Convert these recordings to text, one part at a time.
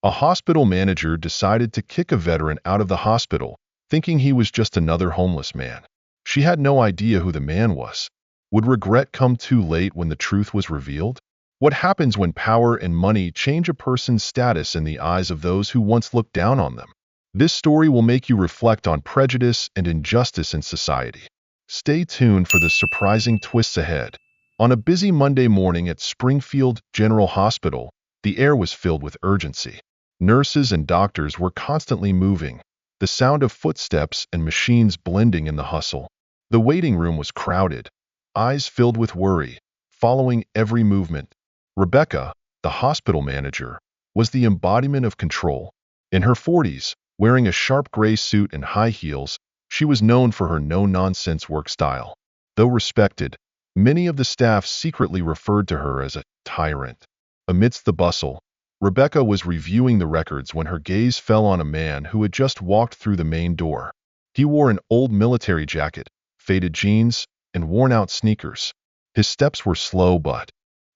A hospital manager decided to kick a veteran out of the hospital, thinking he was just another homeless man. She had no idea who the man was. Would regret come too late when the truth was revealed? What happens when power and money change a person's status in the eyes of those who once looked down on them? This story will make you reflect on prejudice and injustice in society. Stay tuned for the surprising twists ahead. On a busy Monday morning at Springfield General Hospital, the air was filled with urgency. Nurses and doctors were constantly moving, the sound of footsteps and machines blending in the hustle. The waiting room was crowded, eyes filled with worry, following every movement. Rebecca, the hospital manager, was the embodiment of control. In her 40s, wearing a sharp gray suit and high heels, she was known for her no-nonsense work style. Though respected, many of the staff secretly referred to her as a tyrant. Amidst the bustle, Rebecca was reviewing the records when her gaze fell on a man who had just walked through the main door. He wore an old military jacket, faded jeans, and worn-out sneakers. His steps were slow but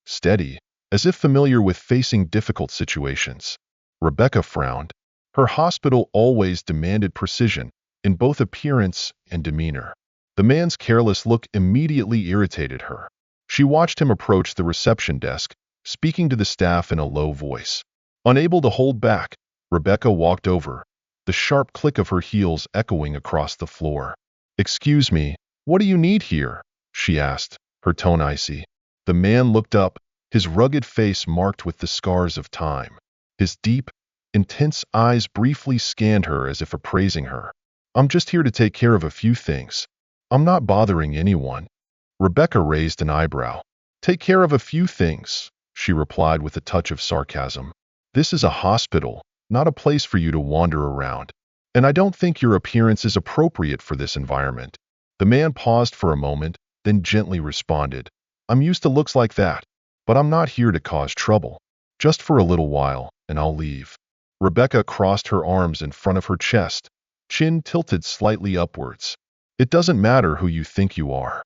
steady, as if familiar with facing difficult situations. Rebecca frowned. Her hospital always demanded precision in both appearance and demeanor. The man's careless look immediately irritated her. She watched him approach the reception desk, speaking to the staff in a low voice. Unable to hold back, Rebecca walked over, the sharp click of her heels echoing across the floor. "Excuse me, what do you need here?" she asked, her tone icy. The man looked up, his rugged face marked with the scars of time. His deep, intense eyes briefly scanned her as if appraising her. "I'm just here to take care of a few things. I'm not bothering anyone." Rebecca raised an eyebrow. "Take care of a few things," she replied with a touch of sarcasm. "This is a hospital, not a place for you to wander around. And I don't think your appearance is appropriate for this environment." The man paused for a moment, then gently responded, "I'm used to looks like that, but I'm not here to cause trouble. Just for a little while, and I'll leave." Rebecca crossed her arms in front of her chest, chin tilted slightly upwards. "It doesn't matter who you think you are.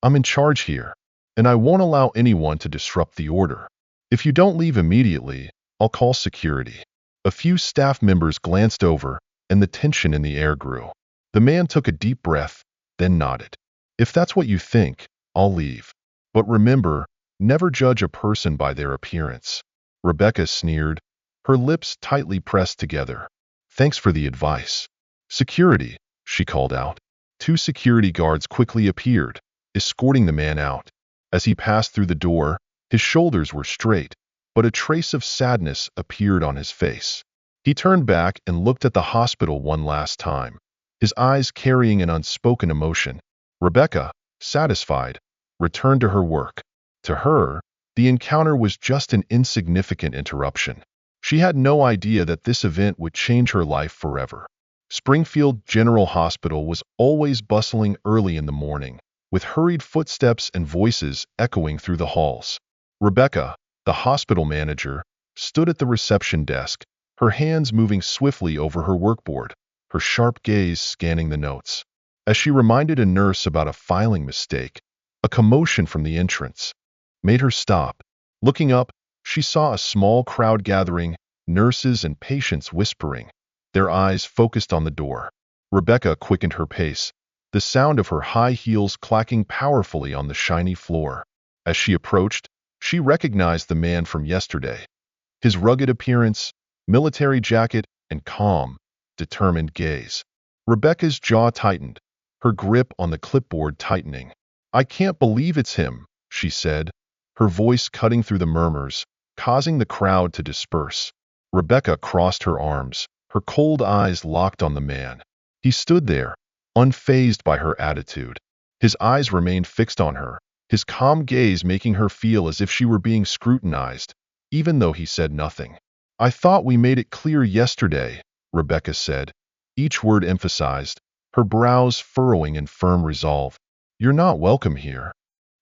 I'm in charge here, and I won't allow anyone to disrupt the order. If you don't leave immediately, I'll call security." A few staff members glanced over, and the tension in the air grew. The man took a deep breath, then nodded. "If that's what you think, I'll leave. But remember, never judge a person by their appearance." Rebecca sneered, her lips tightly pressed together. "Thanks for the advice." "Security," she called out. 2 security guards quickly appeared, escorting the man out. As he passed through the door, his shoulders were straight, but a trace of sadness appeared on his face. He turned back and looked at the hospital one last time, his eyes carrying an unspoken emotion. Rebecca, satisfied, returned to her work. To her, the encounter was just an insignificant interruption. She had no idea that this event would change her life forever. Springfield General Hospital was always bustling early in the morning, with hurried footsteps and voices echoing through the halls. Rebecca, the hospital manager, stood at the reception desk, her hands moving swiftly over her workboard, her sharp gaze scanning the notes. As she reminded a nurse about a filing mistake, a commotion from the entrance made her stop. Looking up, she saw a small crowd gathering, nurses and patients whispering, their eyes focused on the door. Rebecca quickened her pace, the sound of her high heels clacking powerfully on the shiny floor. As she approached, she recognized the man from yesterday. His rugged appearance, military jacket, and calm, determined gaze. Rebecca's jaw tightened, her grip on the clipboard tightening. "I can't believe it's him," she said, her voice cutting through the murmurs, causing the crowd to disperse. Rebecca crossed her arms, her cold eyes locked on the man. He stood there, unfazed by her attitude. His eyes remained fixed on her, his calm gaze making her feel as if she were being scrutinized, even though he said nothing. "I thought we made it clear yesterday," Rebecca said, each word emphasized, her brows furrowing in firm resolve. "You're not welcome here."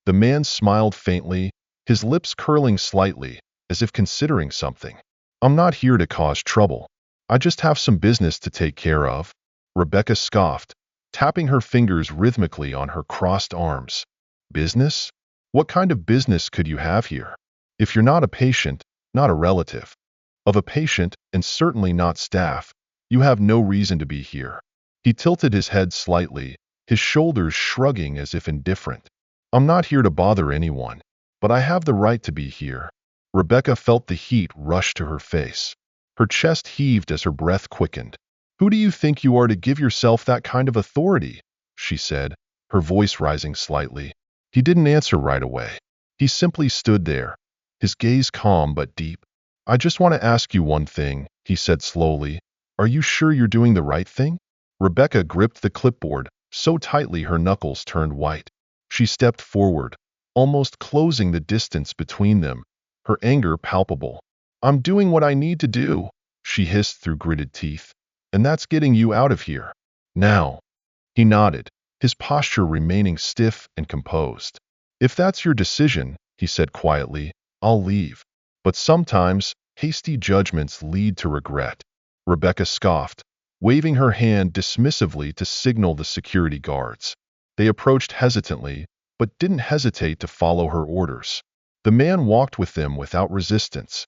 The man smiled faintly, his lips curling slightly, as if considering something. "I'm not here to cause trouble. I just have some business to take care of." Rebecca scoffed, tapping her fingers rhythmically on her crossed arms. "Business? What kind of business could you have here? If you're not a patient, not a relative." of a patient, and certainly not staff. You have no reason to be here." He tilted his head slightly, his shoulders shrugging as if indifferent. "I'm not here to bother anyone, but I have the right to be here." Rebecca felt the heat rush to her face. Her chest heaved as her breath quickened. "Who do you think you are to give yourself that kind of authority?" she said, her voice rising slightly. He didn't answer right away. He simply stood there, his gaze calm but deep. "I just want to ask you one thing," he said slowly. "Are you sure you're doing the right thing?" Rebecca gripped the clipboard so tightly her knuckles turned white. She stepped forward, almost closing the distance between them, her anger palpable. "I'm doing what I need to do," she hissed through gritted teeth. "And that's getting you out of here. Now." He nodded, his posture remaining stiff and composed. "If that's your decision," he said quietly, "I'll leave. But sometimes, hasty judgments lead to regret." Rebecca scoffed, waving her hand dismissively to signal the security guards. They approached hesitantly, but didn't hesitate to follow her orders. The man walked with them without resistance.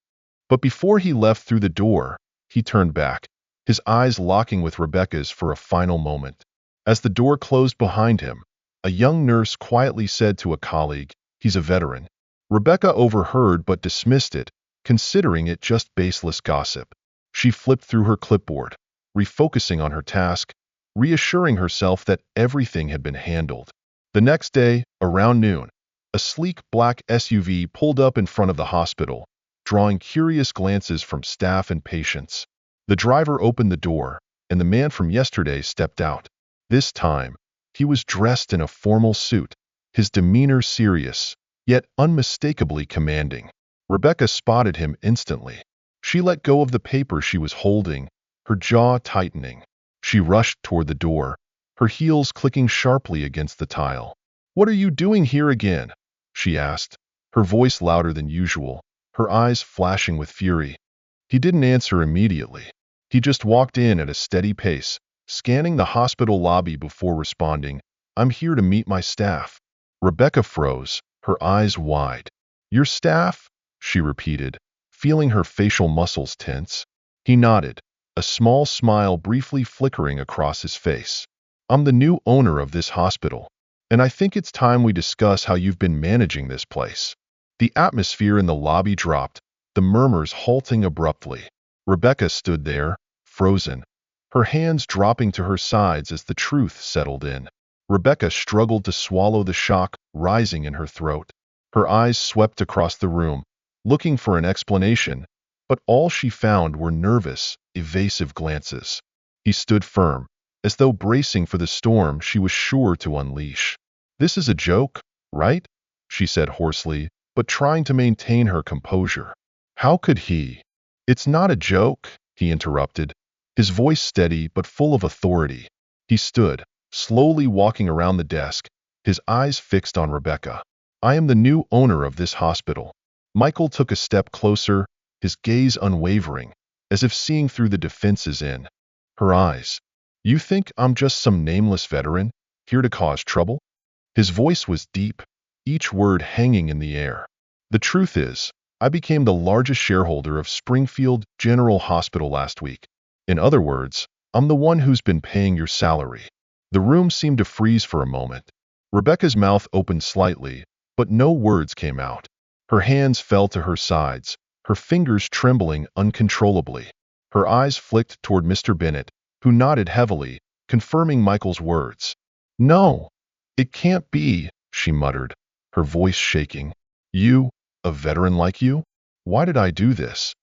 But before he left through the door, he turned back, his eyes locking with Rebecca's for a final moment. As the door closed behind him, a young nurse quietly said to a colleague, "He's a veteran." Rebecca overheard but dismissed it, considering it just baseless gossip. She flipped through her clipboard, refocusing on her task, reassuring herself that everything had been handled. The next day, around noon, a sleek black SUV pulled up in front of the hospital, drawing curious glances from staff and patients. The driver opened the door, and the man from yesterday stepped out. This time, he was dressed in a formal suit, his demeanor serious, yet unmistakably commanding. Rebecca spotted him instantly. She let go of the paper she was holding, her jaw tightening. She rushed toward the door, her heels clicking sharply against the tile. "What are you doing here again?" she asked, her voice louder than usual, her eyes flashing with fury. He didn't answer immediately. He just walked in at a steady pace, scanning the hospital lobby before responding, "I'm here to meet my staff." Rebecca froze, her eyes wide. "Your staff?" she repeated, feeling her facial muscles tense. He nodded, a small smile briefly flickering across his face. "I'm the new owner of this hospital, and I think it's time we discuss how you've been managing this place." The atmosphere in the lobby dropped, the murmurs halting abruptly. Rebecca stood there, frozen, her hands dropping to her sides as the truth settled in. Rebecca struggled to swallow the shock rising in her throat. Her eyes swept across the room, looking for an explanation, but all she found were nervous, evasive glances. He stood firm, as though bracing for the storm she was sure to unleash. "This is a joke, right?" she said hoarsely, but trying to maintain her composure. How could he? "It's not a joke," he interrupted, his voice steady but full of authority. He stood, slowly walking around the desk, his eyes fixed on Rebecca. "I am the new owner of this hospital." Michael took a step closer, his gaze unwavering, as if seeing through the defenses in her eyes. "You think I'm just some nameless veteran, here to cause trouble?" His voice was deep, each word hanging in the air. "The truth is, I became the largest shareholder of Springfield General Hospital last week. In other words, I'm the one who's been paying your salary." The room seemed to freeze for a moment. Rebecca's mouth opened slightly, but no words came out. Her hands fell to her sides, her fingers trembling uncontrollably. Her eyes flicked toward Mr. Bennett, who nodded heavily, confirming Michael's words. "No, it can't be," she muttered, her voice shaking. "You, a veteran like you? Why did I do this?"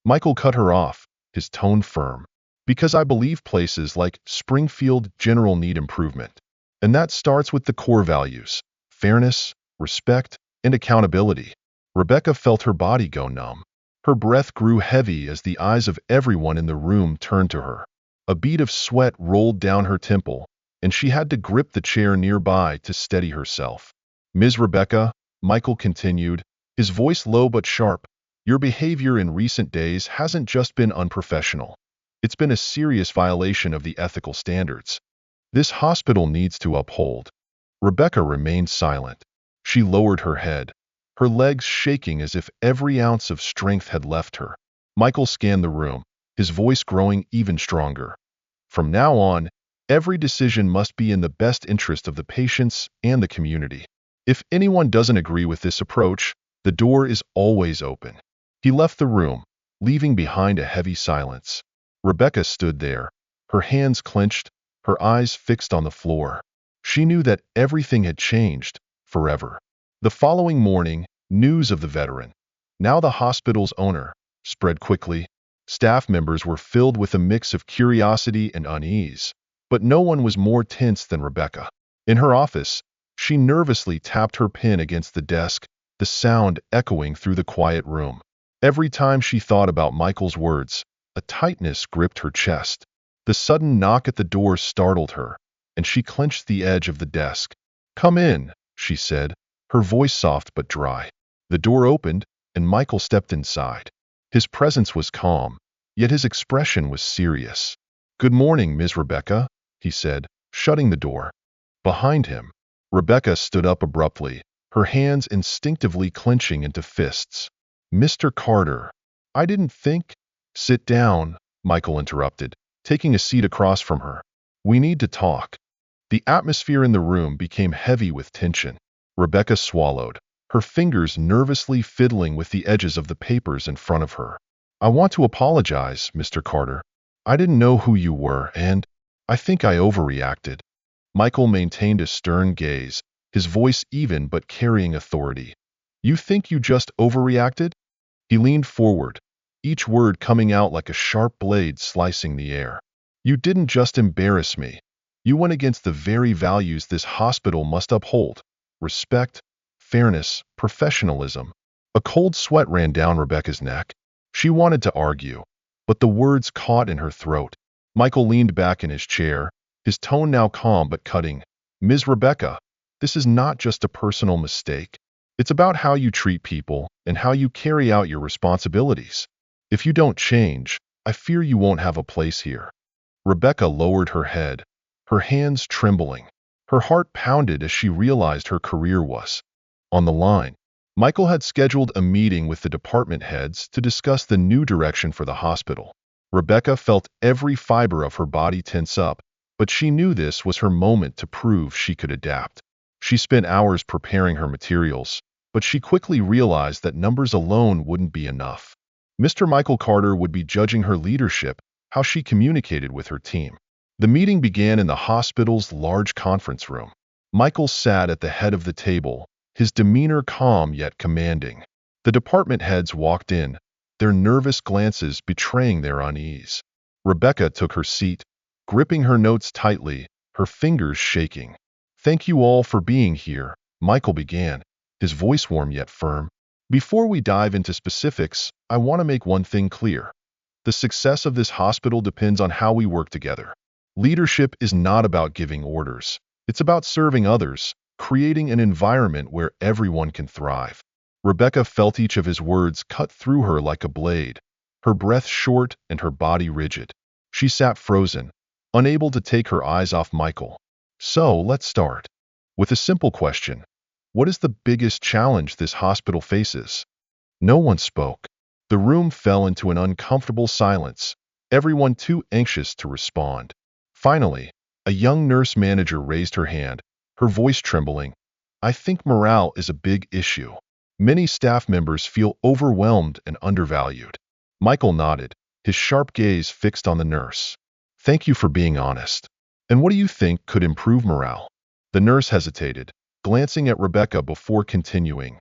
Michael cut her off, his tone firm. "Because I believe places like Springfield General need improvement. And that starts with the core values: fairness, respect, and accountability." Rebecca felt her body go numb. Her breath grew heavy as the eyes of everyone in the room turned to her. A bead of sweat rolled down her temple, and she had to grip the chair nearby to steady herself. "Ms. Rebecca," Michael continued, his voice low but sharp, "your behavior in recent days hasn't just been unprofessional. It's been a serious violation of the ethical standards this hospital needs to uphold." Rebecca remained silent. She lowered her head, her legs shaking as if every ounce of strength had left her. Michael scanned the room, his voice growing even stronger. From now on, every decision must be in the best interest of the patients and the community. If anyone doesn't agree with this approach, the door is always open. He left the room, leaving behind a heavy silence. Rebecca stood there, her hands clenched, her eyes fixed on the floor. She knew that everything had changed, forever. The following morning, news of the veteran, now the hospital's owner, spread quickly. Staff members were filled with a mix of curiosity and unease, but no one was more tense than Rebecca. In her office, she nervously tapped her pen against the desk, the sound echoing through the quiet room. Every time she thought about Michael's words, a tightness gripped her chest. The sudden knock at the door startled her, and she clenched the edge of the desk. "Come in," she said, her voice soft but dry. The door opened, and Michael stepped inside. His presence was calm, yet his expression was serious. "Good morning, Ms. Rebecca," he said, shutting the door. Behind him, Rebecca stood up abruptly, her hands instinctively clenching into fists. "Mr. Carter, I didn't think—" "Sit down," Michael interrupted, taking a seat across from her. "We need to talk." The atmosphere in the room became heavy with tension. Rebecca swallowed, her fingers nervously fiddling with the edges of the papers in front of her. "I want to apologize, Mr. Carter. I didn't know who you were, and I think I overreacted." Michael maintained a stern gaze, his voice even but carrying authority. "You think you just overreacted?" He leaned forward, each word coming out like a sharp blade slicing the air. "You didn't just embarrass me. You went against the very values this hospital must uphold: respect, fairness, professionalism." A cold sweat ran down Rebecca's neck. She wanted to argue, but the words caught in her throat. Michael leaned back in his chair, his tone now calm but cutting. "Ms. Rebecca, this is not just a personal mistake. It's about how you treat people and how you carry out your responsibilities. If you don't change, I fear you won't have a place here." Rebecca lowered her head, her hands trembling. Her heart pounded as she realized her career was on the line. Michael had scheduled a meeting with the department heads to discuss the new direction for the hospital. Rebecca felt every fiber of her body tense up, but she knew this was her moment to prove she could adapt. She spent hours preparing her materials, but she quickly realized that numbers alone wouldn't be enough. Mr. Michael Carter would be judging her leadership, how she communicated with her team. The meeting began in the hospital's large conference room. Michael sat at the head of the table, his demeanor calm yet commanding. The department heads walked in, their nervous glances betraying their unease. Rebecca took her seat, gripping her notes tightly, her fingers shaking. "Thank you all for being here," Michael began, his voice warm yet firm. "Before we dive into specifics, I want to make one thing clear. The success of this hospital depends on how we work together. Leadership is not about giving orders. It's about serving others, creating an environment where everyone can thrive." Rebecca felt each of his words cut through her like a blade, her breath short and her body rigid. She sat frozen, unable to take her eyes off Michael. "So, let's start with a simple question. What is the biggest challenge this hospital faces?" No one spoke. The room fell into an uncomfortable silence, everyone too anxious to respond. Finally, a young nurse manager raised her hand, her voice trembling. "I think morale is a big issue. Many staff members feel overwhelmed and undervalued." Michael nodded, his sharp gaze fixed on the nurse. "Thank you for being honest. And what do you think could improve morale?" The nurse hesitated, glancing at Rebecca before continuing.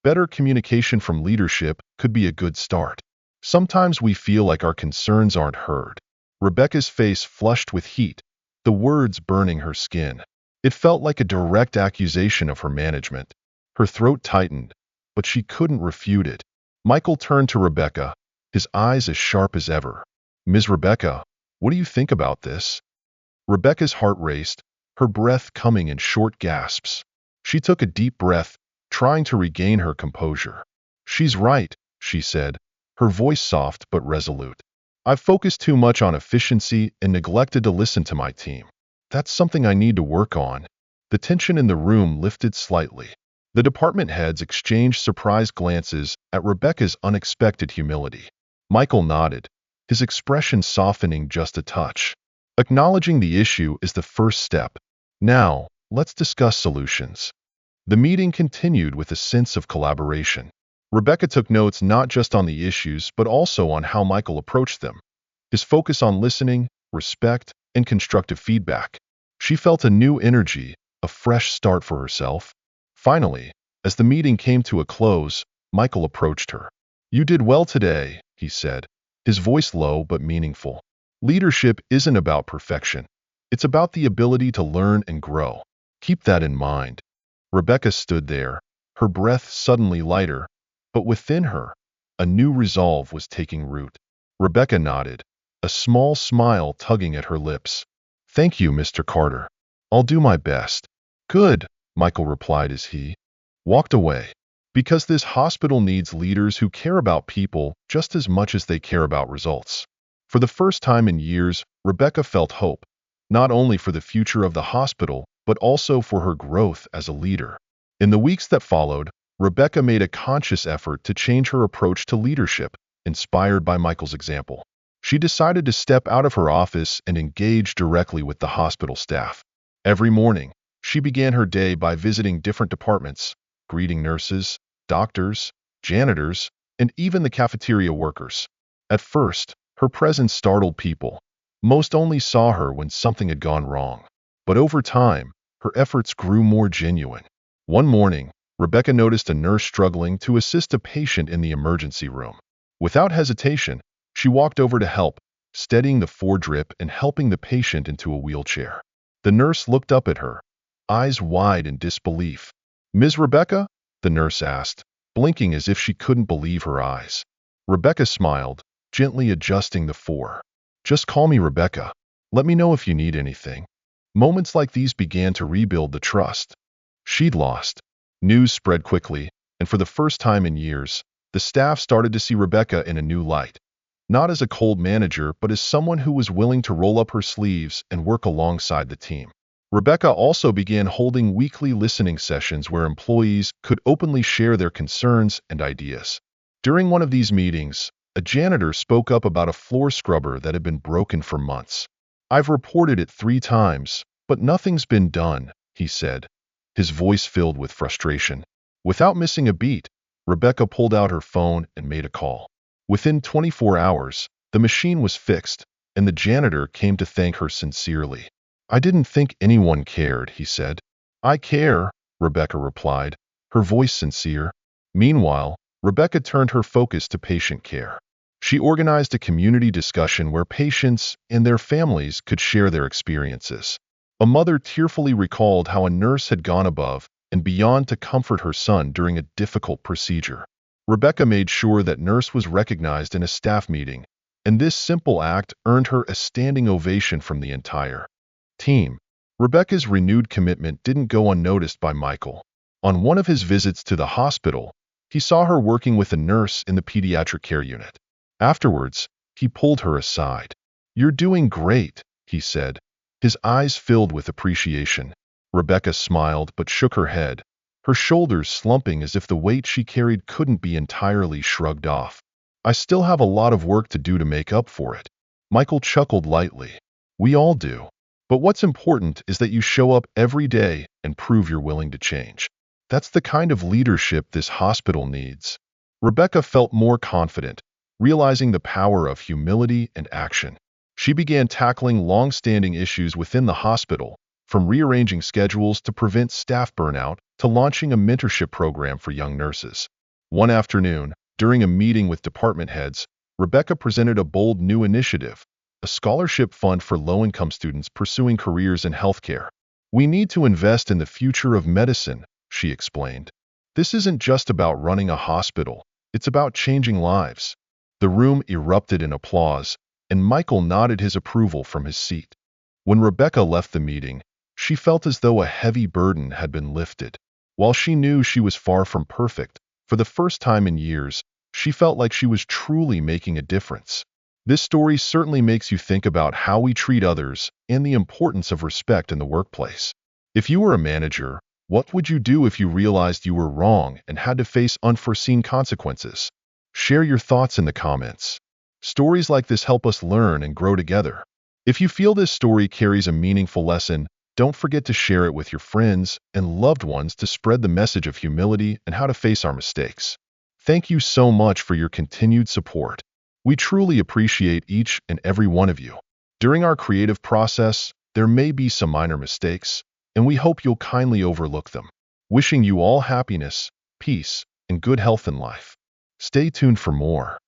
"Better communication from leadership could be a good start. Sometimes we feel like our concerns aren't heard." Rebecca's face flushed with heat, the words burning her skin. It felt like a direct accusation of her management. Her throat tightened, but she couldn't refute it. Michael turned to Rebecca, his eyes as sharp as ever. "Ms. Rebecca, what do you think about this?" Rebecca's heart raced, her breath coming in short gasps. She took a deep breath, trying to regain her composure. "She's right," she said, her voice soft but resolute. "I've focused too much on efficiency and neglected to listen to my team. That's something I need to work on." The tension in the room lifted slightly. The department heads exchanged surprised glances at Rebecca's unexpected humility. Michael nodded, his expression softening just a touch. Acknowledging the issue is the first step. Now, let's discuss solutions. The meeting continued with a sense of collaboration. Rebecca took notes not just on the issues, but also on how Michael approached them. His focus on listening, respect, and constructive feedback. She felt a new energy, a fresh start for herself. Finally, as the meeting came to a close, Michael approached her. "You did well today," he said, his voice low but meaningful. "Leadership isn't about perfection. It's about the ability to learn and grow. Keep that in mind." Rebecca stood there, her breath suddenly lighter, but within her, a new resolve was taking root. Rebecca nodded, a small smile tugging at her lips. "Thank you, Mr. Carter. I'll do my best." "Good," Michael replied as he walked away. "Because this hospital needs leaders who care about people just as much as they care about results." For the first time in years, Rebecca felt hope, not only for the future of the hospital, but also for her growth as a leader. In the weeks that followed, Rebecca made a conscious effort to change her approach to leadership, inspired by Michael's example. She decided to step out of her office and engage directly with the hospital staff. Every morning, she began her day by visiting different departments, greeting nurses, doctors, janitors, and even the cafeteria workers. At first, her presence startled people. Most only saw her when something had gone wrong. But over time, her efforts grew more genuine. One morning, Rebecca noticed a nurse struggling to assist a patient in the emergency room. Without hesitation, she walked over to help, steadying the foredrip and helping the patient into a wheelchair. The nurse looked up at her, eyes wide in disbelief. "Ms. Rebecca?" the nurse asked, blinking as if she couldn't believe her eyes. Rebecca smiled, gently adjusting the fore. "Just call me Rebecca. Let me know if you need anything." Moments like these began to rebuild the trust she'd lost. News spread quickly, and for the first time in years, the staff started to see Rebecca in a new light. Not as a cold manager, but as someone who was willing to roll up her sleeves and work alongside the team. Rebecca also began holding weekly listening sessions where employees could openly share their concerns and ideas. During one of these meetings, a janitor spoke up about a floor scrubber that had been broken for months. "I've reported it 3 times, but nothing's been done," he said, his voice filled with frustration. Without missing a beat, Rebecca pulled out her phone and made a call. Within 24 hours, the machine was fixed, and the janitor came to thank her sincerely. "I didn't think anyone cared," he said. "I care," Rebecca replied, her voice sincere. Meanwhile, Rebecca turned her focus to patient care. She organized a community discussion where patients and their families could share their experiences. A mother tearfully recalled how a nurse had gone above and beyond to comfort her son during a difficult procedure. Rebecca made sure that nurse was recognized in a staff meeting, and this simple act earned her a standing ovation from the entire team. Rebecca's renewed commitment didn't go unnoticed by Michael. On one of his visits to the hospital, he saw her working with a nurse in the pediatric care unit. Afterwards, he pulled her aside. "You're doing great," he said, his eyes filled with appreciation. Rebecca smiled but shook her head, her shoulders slumping as if the weight she carried couldn't be entirely shrugged off. "I still have a lot of work to do to make up for it." Michael chuckled lightly. "We all do. But what's important is that you show up every day and prove you're willing to change. That's the kind of leadership this hospital needs." Rebecca felt more confident, realizing the power of humility and action. She began tackling long-standing issues within the hospital, from rearranging schedules to prevent staff burnout to launching a mentorship program for young nurses. One afternoon, during a meeting with department heads, Rebecca presented a bold new initiative, a scholarship fund for low-income students pursuing careers in healthcare. "We need to invest in the future of medicine," she explained. "This isn't just about running a hospital, it's about changing lives." The room erupted in applause, and Michael nodded his approval from his seat. When Rebecca left the meeting, she felt as though a heavy burden had been lifted. While she knew she was far from perfect, for the first time in years, she felt like she was truly making a difference. This story certainly makes you think about how we treat others and the importance of respect in the workplace. If you were a manager, what would you do if you realized you were wrong and had to face unforeseen consequences? Share your thoughts in the comments. Stories like this help us learn and grow together. If you feel this story carries a meaningful lesson, don't forget to share it with your friends and loved ones to spread the message of humility and how to face our mistakes. Thank you so much for your continued support. We truly appreciate each and every one of you. During our creative process, there may be some minor mistakes, and we hope you'll kindly overlook them. Wishing you all happiness, peace, and good health in life. Stay tuned for more.